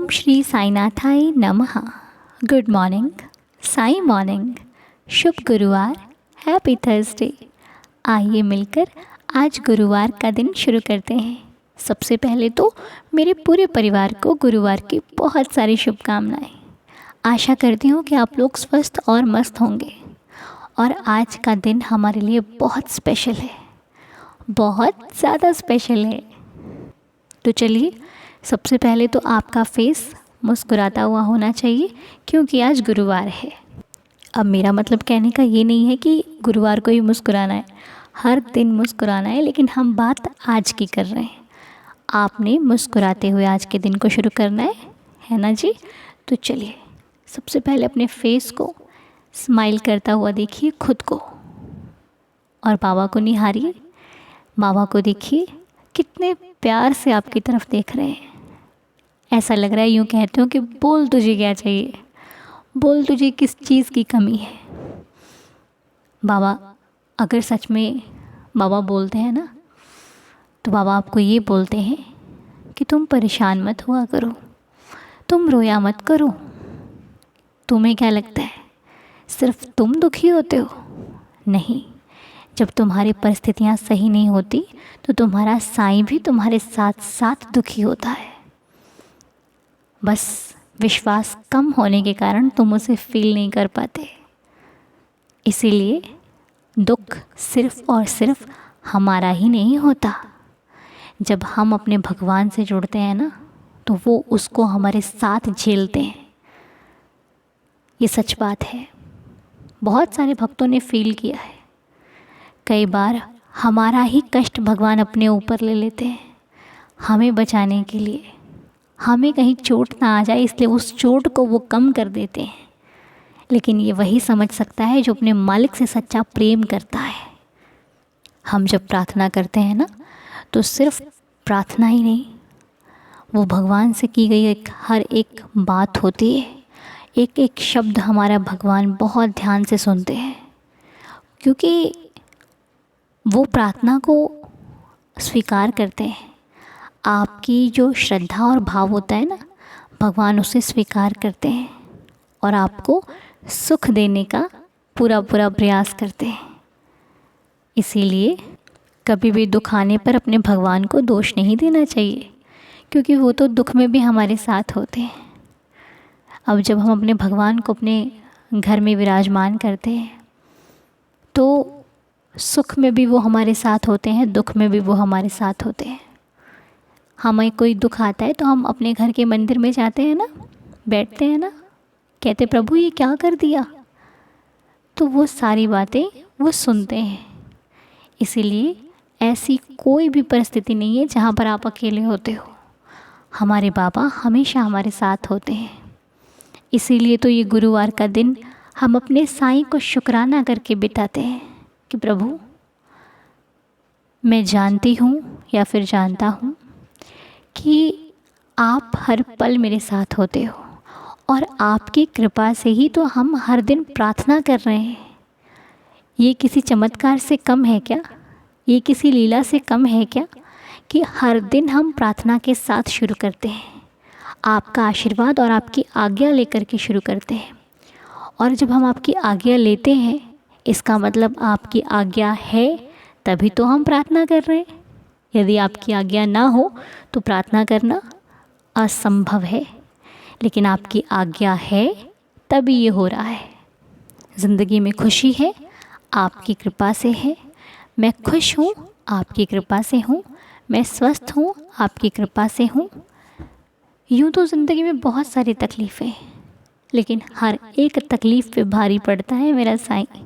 ओम श्री साईनाथाय नमः। Good morning, Sai morning, शुभ गुरुवार, happy Thursday. आइए मिलकर आज गुरुवार का दिन शुरू करते हैं। सबसे पहले तो मेरे पूरे परिवार को गुरुवार की बहुत सारी शुभकामनाएं। आशा करती हूँ कि आप लोग स्वस्थ और मस्त होंगे। और आज का दिन हमारे लिए बहुत स्पेशल है, बहुत ज़्यादा स्पेशल है। तो चलिए, सबसे पहले तो आपका फेस मुस्कुराता हुआ होना चाहिए, क्योंकि आज गुरुवार है। अब मेरा मतलब कहने का ये नहीं है कि गुरुवार को ही मुस्कुराना है, हर दिन मुस्कुराना है, लेकिन हम बात आज की कर रहे हैं। आपने मुस्कुराते हुए आज के दिन को शुरू करना है ना जी। तो चलिए, सबसे पहले अपने फेस को स्माइल करता हुआ देखिए खुद को, और बाबा को निहारिए। बाबा को देखिए कितने प्यार से आपकी तरफ देख रहे हैं। ऐसा लग रहा है यूँ कहते हो कि बोल तुझे क्या चाहिए, बोल तुझे किस चीज़ की कमी है। बाबा अगर सच में बाबा बोलते हैं ना, तो बाबा आपको ये बोलते हैं कि तुम परेशान मत हुआ करो, तुम रोया मत करो। तुम्हें क्या लगता है सिर्फ तुम दुखी होते हो? नहीं, जब तुम्हारी परिस्थितियाँ सही नहीं होती तो तुम्हारा साईं भी तुम्हारे साथ साथ दुखी होता है। बस विश्वास कम होने के कारण तुम उसे फील नहीं कर पाते। इसीलिए दुख सिर्फ और सिर्फ हमारा ही नहीं होता। जब हम अपने भगवान से जुड़ते हैं ना, तो वो उसको हमारे साथ झेलते हैं। ये सच बात है, बहुत सारे भक्तों ने फील किया है। कई बार हमारा ही कष्ट भगवान अपने ऊपर ले लेते हैं हमें बचाने के लिए। हमें कहीं चोट ना आ जाए, इसलिए उस चोट को वो कम कर देते हैं। लेकिन ये वही समझ सकता है जो अपने मालिक से सच्चा प्रेम करता है। हम जब प्रार्थना करते हैं ना, तो सिर्फ प्रार्थना ही नहीं, वो भगवान से की गई हर एक बात होती है। एक एक शब्द हमारा भगवान बहुत ध्यान से सुनते हैं, क्योंकि वो प्रार्थना को स्वीकार करते हैं। आपकी जो श्रद्धा और भाव होता है ना, भगवान उसे स्वीकार करते हैं और आपको सुख देने का पूरा पूरा प्रयास करते हैं। इसीलिए कभी भी दुख आने पर अपने भगवान को दोष नहीं देना चाहिए, क्योंकि वो तो दुख में भी हमारे साथ होते हैं। अब जब हम अपने भगवान को अपने घर में विराजमान करते हैं, तो सुख में भी वो हमारे साथ होते हैं, दुख में भी वो हमारे साथ होते हैं। हमें कोई दुख आता है तो हम अपने घर के मंदिर में जाते हैं ना, बैठते हैं ना, कहते प्रभु ये क्या कर दिया। तो वो सारी बातें वो सुनते हैं। इसीलिए ऐसी कोई भी परिस्थिति नहीं है जहाँ पर आप अकेले होते हो। हमारे बाबा हमेशा हमारे साथ होते हैं। इसीलिए तो ये गुरुवार का दिन हम अपने साईं को शुक्राना करके बिताते हैं कि प्रभु, मैं जानती हूँ या फिर जानता हूँ कि आप हर पल मेरे साथ होते हो, और आपकी कृपा से ही तो हम हर दिन प्रार्थना कर रहे हैं। ये किसी चमत्कार से कम है क्या? ये किसी लीला से कम है क्या कि हर दिन हम प्रार्थना के साथ शुरू करते हैं, आपका आशीर्वाद और आपकी आज्ञा लेकर के शुरू करते हैं। और जब हम आपकी आज्ञा लेते हैं, इसका मतलब आपकी आज्ञा है तभी तो हम प्रार्थना कर रहे हैं। यदि आपकी आज्ञा ना हो तो प्रार्थना करना असंभव है, लेकिन आपकी आज्ञा है तभी ये हो रहा है। ज़िंदगी में खुशी है, आपकी कृपा से है। मैं खुश हूँ, आपकी कृपा से हूँ। मैं स्वस्थ हूँ, आपकी कृपा से हूँ। यूँ तो ज़िंदगी में बहुत सारी तकलीफ़ें, लेकिन हर एक तकलीफ़ पे भारी पड़ता है मेरा साईं।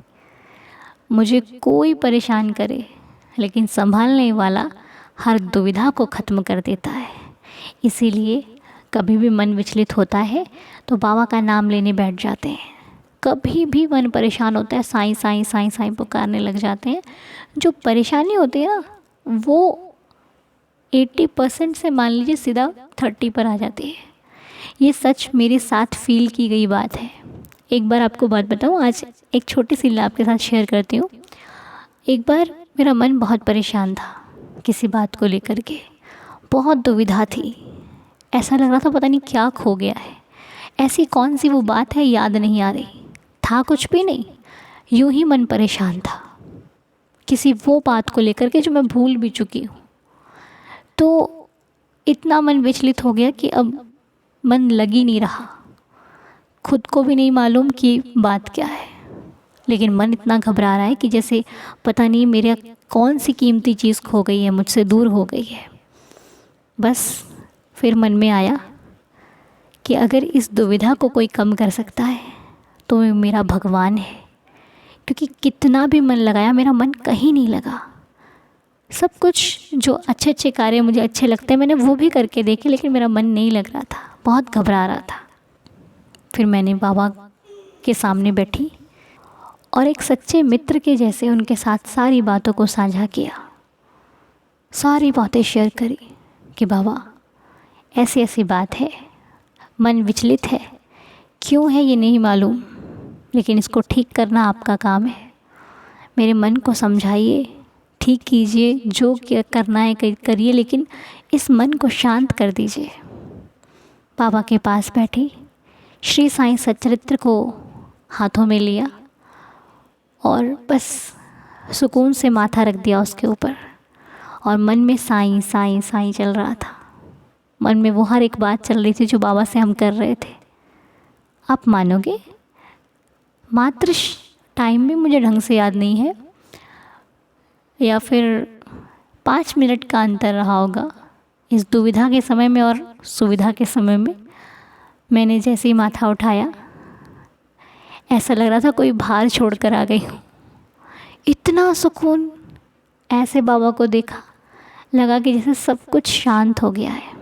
मुझे कोई परेशान करे, लेकिन संभालने वाला हर दुविधा को ख़त्म कर देता है। इसीलिए कभी भी मन विचलित होता है तो बाबा का नाम लेने बैठ जाते हैं। कभी भी मन परेशान होता है, साईं साईं साईं साईं पुकारने लग जाते हैं। जो परेशानी होती है ना, वो 80% से मान लीजिए सीधा 30 पर आ जाती है। ये सच मेरे साथ फील की गई बात है। एक बार आपको बात बताऊँ, आज एक छोटी सी लीला आपके साथ शेयर करती हूँ। एक बार मेरा मन बहुत परेशान था किसी बात को लेकर के, बहुत दुविधा थी। ऐसा लग रहा था पता नहीं क्या खो गया है। ऐसी कौन सी वो बात है याद नहीं आ रही, था कुछ भी नहीं, यूं ही मन परेशान था किसी वो बात को लेकर के जो मैं भूल भी चुकी हूँ। तो इतना मन विचलित हो गया कि अब मन लग ही नहीं रहा, खुद को भी नहीं मालूम कि बात क्या है, लेकिन मन इतना घबरा रहा है कि जैसे पता नहीं मेरे कौन सी कीमती चीज़ खो गई है, मुझसे दूर हो गई है। बस फिर मन में आया कि अगर इस दुविधा को कोई कम कर सकता है तो वो मेरा भगवान है, क्योंकि कितना भी मन लगाया मेरा मन कहीं नहीं लगा। सब कुछ जो अच्छे अच्छे कार्य मुझे अच्छे लगते हैं मैंने वो भी करके देखे, लेकिन मेरा मन नहीं लग रहा था, बहुत घबरा रहा था। फिर मैंने बाबा के सामने बैठी और एक सच्चे मित्र के जैसे उनके साथ सारी बातों को साझा किया, सारी बातें शेयर करी कि बाबा ऐसी ऐसी बात है, मन विचलित है, क्यों है ये नहीं मालूम, लेकिन इसको ठीक करना आपका काम है। मेरे मन को समझाइए, ठीक कीजिए, जो क्या करना है करिए, लेकिन इस मन को शांत कर दीजिए। बाबा के पास बैठी, श्री साईं सच्चरित्र को हाथों में लिया और बस सुकून से माथा रख दिया उसके ऊपर, और मन में साईं साईं साईं चल रहा था। मन में वो हर एक बात चल रही थी जो बाबा से हम कर रहे थे। आप मानोगे, मात्र टाइम भी मुझे ढंग से याद नहीं है, या फिर 5 मिनट का अंतर रहा होगा इस दुविधा के समय में और सुविधा के समय में। मैंने जैसे ही माथा उठाया, ऐसा लग रहा था कोई भार छोड़ कर आ गई हूँ। इतना सुकून, ऐसे बाबा को देखा, लगा कि जैसे सब कुछ शांत हो गया है।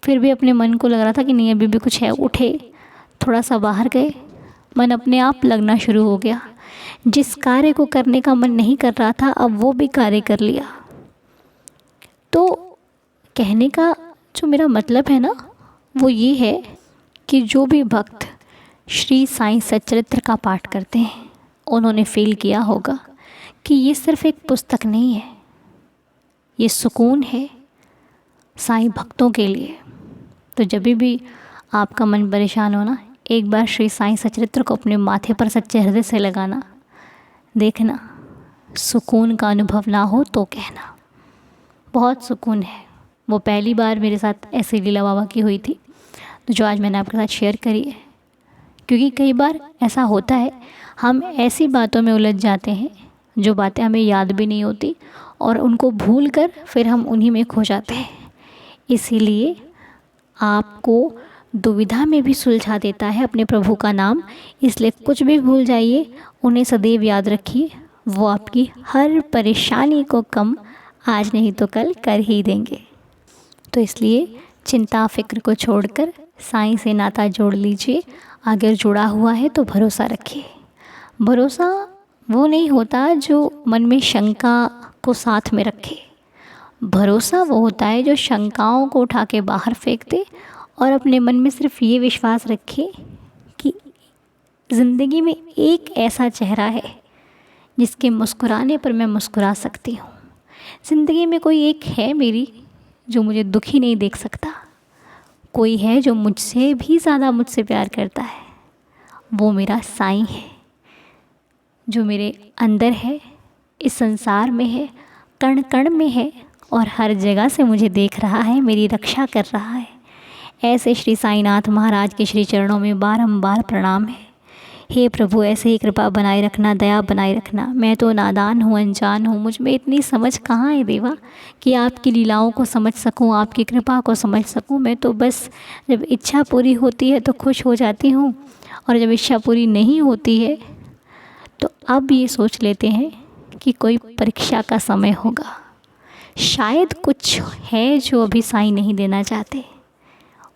फिर भी अपने मन को लग रहा था कि नहीं अभी भी कुछ है। उठे, थोड़ा सा बाहर गए, मन अपने आप लगना शुरू हो गया। जिस कार्य को करने का मन नहीं कर रहा था अब वो भी कार्य कर लिया। तो कहने का जो मेरा मतलब है ना, वो ये है कि जो भी भक्त श्री साईं सच्चरित्र का पाठ करते हैं उन्होंने फील किया होगा कि ये सिर्फ एक पुस्तक नहीं है, ये सुकून है साईं भक्तों के लिए। तो जब भी आपका मन परेशान हो ना, एक बार श्री साईं सच्चरित्र को अपने माथे पर सच्चे हृदय से लगाना, देखना सुकून का अनुभव ना हो तो कहना, बहुत सुकून है। वो पहली बार मेरे साथ ऐसी लीला बाबा की हुई थी, तो जो आज मैंने आपके साथ शेयर करी है। क्योंकि कई बार ऐसा होता है, हम ऐसी बातों में उलझ जाते हैं जो बातें हमें याद भी नहीं होती, और उनको भूल कर फिर हम उन्हीं में खो जाते हैं। इसीलिए आपको दुविधा में भी सुलझा देता है अपने प्रभु का नाम। इसलिए कुछ भी भूल जाइए, उन्हें सदैव याद रखिए, वो आपकी हर परेशानी को कम आज नहीं तो कल कर ही देंगे। तो इसलिए चिंता फिक्र को छोड़कर साईं से नाता जोड़ लीजिए। अगर जुड़ा हुआ है तो भरोसा रखिए। भरोसा वो नहीं होता जो मन में शंका को साथ में रखे। भरोसा वो होता है जो शंकाओं को उठा के बाहर फेंक दे और अपने मन में सिर्फ ये विश्वास रखे कि ज़िंदगी में एक ऐसा चेहरा है जिसके मुस्कुराने पर मैं मुस्कुरा सकती हूँ। ज़िंदगी में कोई एक है मेरी जो मुझे दुखी नहीं देख सकता। कोई है जो मुझसे भी ज़्यादा मुझसे प्यार करता है, वो मेरा साईं है, जो मेरे अंदर है, इस संसार में है, कण कण में है और हर जगह से मुझे देख रहा है, मेरी रक्षा कर रहा है। ऐसे श्री साईनाथ महाराज के श्री चरणों में बारंबार प्रणाम है। हे प्रभु, ऐसे ही कृपा बनाए रखना, दया बनाए रखना। मैं तो नादान हूँ, अनजान हूँ, मुझ में इतनी समझ कहाँ है देवा कि आपकी लीलाओं को समझ सकूँ, आपकी कृपा को समझ सकूँ। मैं तो बस जब इच्छा पूरी होती है तो खुश हो जाती हूँ, और जब इच्छा पूरी नहीं होती है तो अब ये सोच लेते हैं कि कोई परीक्षा का समय होगा। शायद कुछ है जो अभी साईं नहीं देना चाहते।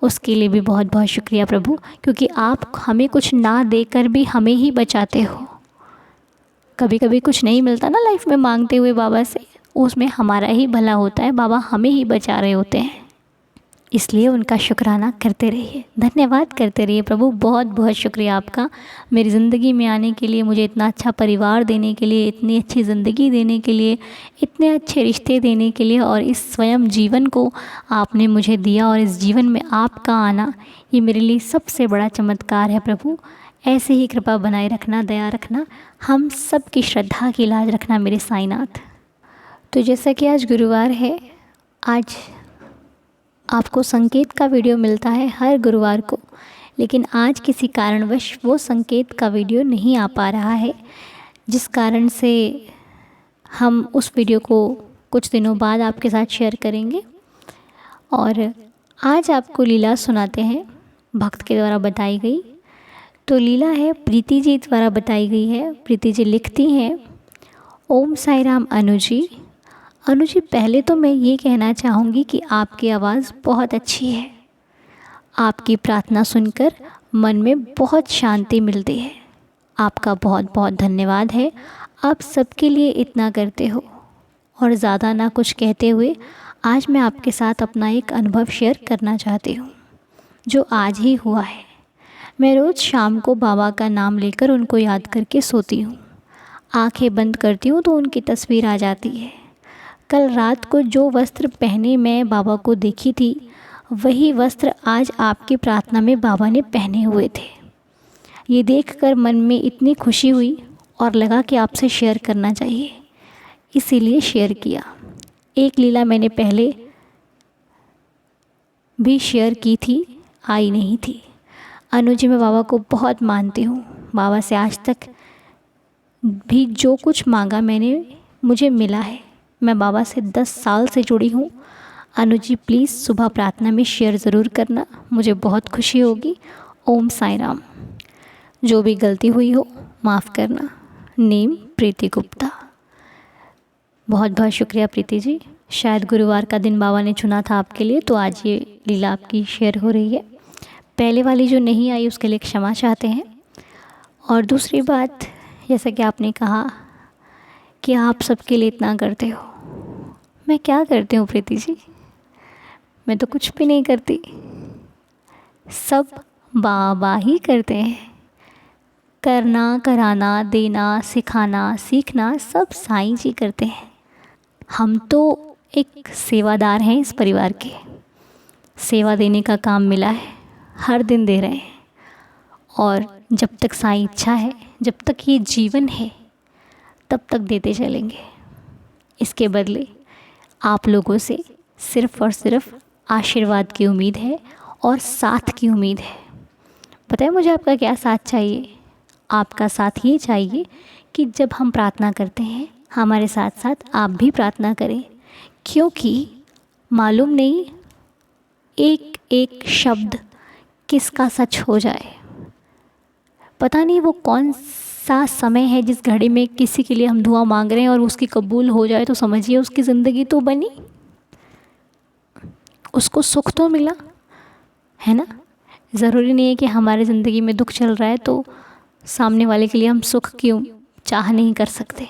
उसके लिए भी बहुत बहुत शुक्रिया प्रभु, क्योंकि आप हमें कुछ ना देकर भी हमें ही बचाते हो। कभी कभी कुछ नहीं मिलता ना लाइफ में मांगते हुए बाबा से, उसमें हमारा ही भला होता है, बाबा हमें ही बचा रहे होते हैं। इसलिए उनका शुक्राना करते रहिए, धन्यवाद करते रहिए। प्रभु बहुत बहुत शुक्रिया आपका मेरी ज़िंदगी में आने के लिए, मुझे इतना अच्छा परिवार देने के लिए, इतनी अच्छी ज़िंदगी देने के लिए, इतने अच्छे रिश्ते देने के लिए, और इस स्वयं जीवन को आपने मुझे दिया, और इस जीवन में आपका आना ये मेरे लिए सबसे बड़ा चमत्कार है। प्रभु ऐसे ही कृपा बनाए रखना, दया रखना, हम सब की श्रद्धा की लाज रखना मेरे साईनाथ। तो जैसा कि आज गुरुवार है, आज आपको संकेत का वीडियो मिलता है हर गुरुवार को, लेकिन आज किसी कारणवश वो संकेत का वीडियो नहीं आ पा रहा है, जिस कारण से हम उस वीडियो को कुछ दिनों बाद आपके साथ शेयर करेंगे। और आज आपको लीला सुनाते हैं, भक्त के द्वारा बताई गई। तो लीला है प्रीति जी द्वारा बताई गई है। प्रीति जी लिखती हैं, ओम साई राम अनु जी। अनु जी, पहले तो मैं ये कहना चाहूँगी कि आपकी आवाज़ बहुत अच्छी है। आपकी प्रार्थना सुनकर मन में बहुत शांति मिलती है। आपका बहुत बहुत धन्यवाद है, आप सबके लिए इतना करते हो। और ज़्यादा ना कुछ कहते हुए आज मैं आपके साथ अपना एक अनुभव शेयर करना चाहती हूँ, जो आज ही हुआ है। मैं रोज़ शाम को बाबा का नाम लेकर उनको याद करके सोती हूँ। आंखें बंद करती हूँ तो उनकी तस्वीर आ जाती है। कल रात को जो वस्त्र पहने मैं बाबा को देखी थी, वही वस्त्र आज आपकी प्रार्थना में बाबा ने पहने हुए थे। ये देखकर मन में इतनी खुशी हुई और लगा कि आपसे शेयर करना चाहिए, इसीलिए शेयर किया। एक लीला मैंने पहले भी शेयर की थी, आई नहीं थी। अनु जी, मैं बाबा को बहुत मानती हूँ। बाबा से आज तक भी जो कुछ मांगा मैंने, मुझे मिला है। मैं बाबा से 10 साल से जुड़ी हूँ। अनु जी प्लीज़ सुबह प्रार्थना में शेयर ज़रूर करना, मुझे बहुत खुशी होगी। ओम साई राम। जो भी गलती हुई हो माफ़ करना। नेम प्रीति गुप्ता। बहुत बहुत शुक्रिया प्रीति जी। शायद गुरुवार का दिन बाबा ने चुना था आपके लिए, तो आज ये लीला आपकी शेयर हो रही है। पहले वाली जो नहीं आई उसके लिए क्षमा चाहते हैं। और दूसरी बात, जैसा कि आपने कहा कि आप सबके लिए इतना करते हो, मैं क्या करती हूँ प्रीति जी? मैं तो कुछ भी नहीं करती, सब बाबा ही करते हैं। करना, कराना, देना, सिखाना, सीखना सब साईं जी करते हैं। हम तो एक सेवादार हैं इस परिवार के। सेवा देने का काम मिला है, हर दिन दे रहे हैं। और जब तक साईं इच्छा है, जब तक ये जीवन है, तब तक देते चलेंगे। इसके बदले आप लोगों से सिर्फ़ और सिर्फ आशीर्वाद की उम्मीद है और साथ की उम्मीद है। पता है मुझे आपका क्या साथ चाहिए? आपका साथ ये चाहिए कि जब हम प्रार्थना करते हैं, हमारे साथ साथ आप भी प्रार्थना करें, क्योंकि मालूम नहीं एक एक शब्द किसका सच हो जाए। पता नहीं वो कौन सा समय है जिस घड़ी में किसी के लिए हम दुआ मांग रहे हैं और उसकी कबूल हो जाए, तो समझिए उसकी ज़िंदगी तो बनी, उसको सुख तो मिला, है ना। ज़रूरी नहीं है कि हमारे ज़िंदगी में दुख चल रहा है तो सामने वाले के लिए हम सुख क्यों चाह नहीं कर सकते।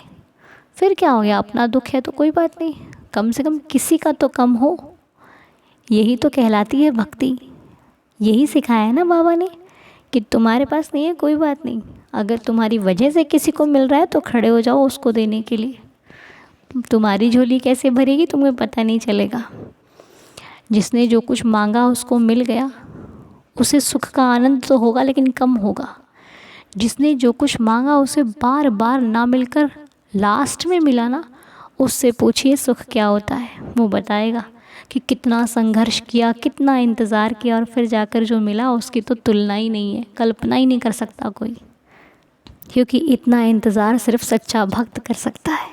फिर क्या हो गया, अपना दुख है तो कोई बात नहीं, कम से कम किसी का तो कम हो। यही तो कहलाती है भक्ति। यही सिखाया है ना बाबा ने कि तुम्हारे पास नहीं है कोई बात नहीं, अगर तुम्हारी वजह से किसी को मिल रहा है तो खड़े हो जाओ उसको देने के लिए। तुम्हारी झोली कैसे भरेगी तुम्हें पता नहीं चलेगा। जिसने जो कुछ मांगा उसको मिल गया, उसे सुख का आनंद तो होगा लेकिन कम होगा। जिसने जो कुछ मांगा उसे बार बार ना मिलकर लास्ट में मिला ना, उससे पूछिए सुख क्या होता है। वो बताएगा कि कितना संघर्ष किया, कितना इंतज़ार किया, और फिर जाकर जो मिला उसकी तो तुलना ही नहीं है, कल्पना ही नहीं कर सकता कोई। क्योंकि इतना इंतज़ार सिर्फ सच्चा भक्त कर सकता है।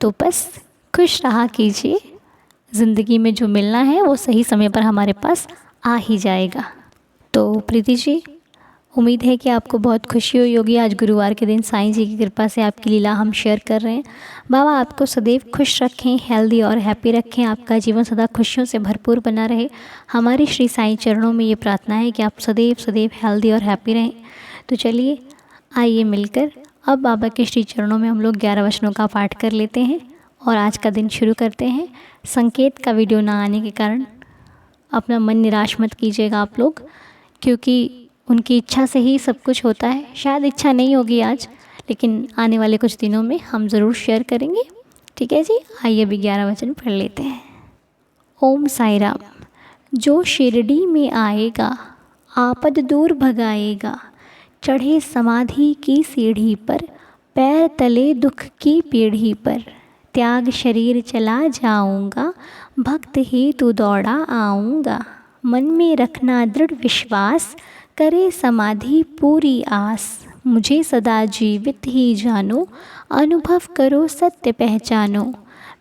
तो बस खुश रहा कीजिए, ज़िंदगी में जो मिलना है वो सही समय पर हमारे पास आ ही जाएगा। तो प्रीति जी, उम्मीद है कि आपको बहुत खुशी हुई होगी। आज गुरुवार के दिन साईं जी की कृपा से आपकी लीला हम शेयर कर रहे हैं। बाबा आपको सदैव खुश रखें, हेल्दी और हैप्पी रखें, आपका जीवन सदा खुशियों से भरपूर बना रहे। हमारी श्री साईं चरणों में ये प्रार्थना है कि आप सदैव सदैव हेल्दी और हैप्पी रहें। तो चलिए आइए मिलकर अब बाबा के श्री चरणों में हम लोग 11 वचनों का पाठ कर लेते हैं और आज का दिन शुरू करते हैं। संकेत का वीडियो ना आने के कारण अपना मन निराश मत कीजिएगा आप लोग, क्योंकि उनकी इच्छा से ही सब कुछ होता है। शायद इच्छा नहीं होगी आज, लेकिन आने वाले कुछ दिनों में हम ज़रूर शेयर करेंगे। ठीक है जी, आइए अभी 11 वचन पढ़ लेते हैं। ओम साई राम। जो शिरडी में आएगा आपद दूर भगाएगा, चढ़े समाधि की सीढ़ी पर, पैर तले दुख की पीढ़ी पर, त्याग शरीर चला जाऊंगा, भक्त ही तू दौड़ा आऊँगा। मन में रखना दृढ़ विश्वास, करे समाधि पूरी आस, मुझे सदा जीवित ही जानो, अनुभव करो सत्य पहचानो।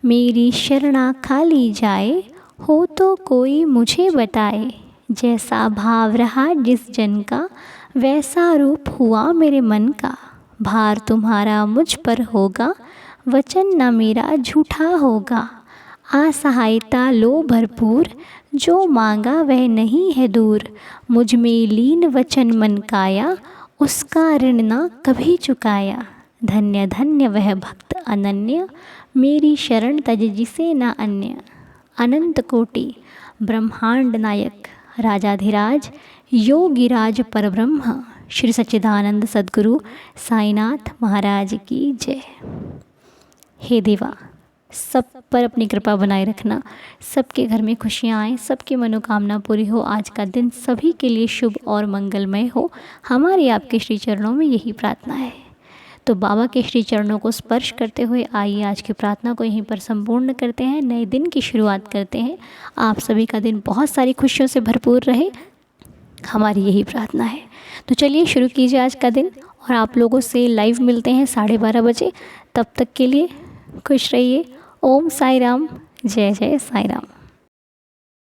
मेरी शरणा खाली जाए, हो तो कोई मुझे बताए, जैसा भाव रहा जिस जन का, वैसा रूप हुआ मेरे मन का। भार तुम्हारा मुझ पर होगा, वचन न मेरा झूठा होगा। असहायता लो भरपूर, जो मांगा वह नहीं है दूर। मुझ में लीन वचन मन काया, उसका ऋण न कभी चुकाया। धन्य धन्य वह भक्त अनन्य, मेरी शरण तज जिसे न अन्य। अनंत कोटि ब्रह्मांड नायक राजाधिराज योगिराज परब्रह्म श्री सच्चिदानंद सद्गुरु साईनाथ महाराज की जय। हे देवा, सब पर अपनी कृपा बनाए रखना, सबके घर में खुशियाँ आएँ, सबकी मनोकामना पूरी हो। आज का दिन सभी के लिए शुभ और मंगलमय हो, हमारी आपके श्री चरणों में यही प्रार्थना है। तो बाबा के श्री चरणों को स्पर्श करते हुए आइए आज की प्रार्थना को यहीं पर संपूर्ण करते हैं, नए दिन की शुरुआत करते हैं। आप सभी का दिन बहुत सारी खुशियों से भरपूर रहे, हमारी यही प्रार्थना है। तो चलिए शुरू कीजिए आज का दिन, और आप लोगों से लाइव मिलते हैं 12:30 बजे। तब तक के लिए खुश रहिए। ओम साई राम, जय जय साई राम।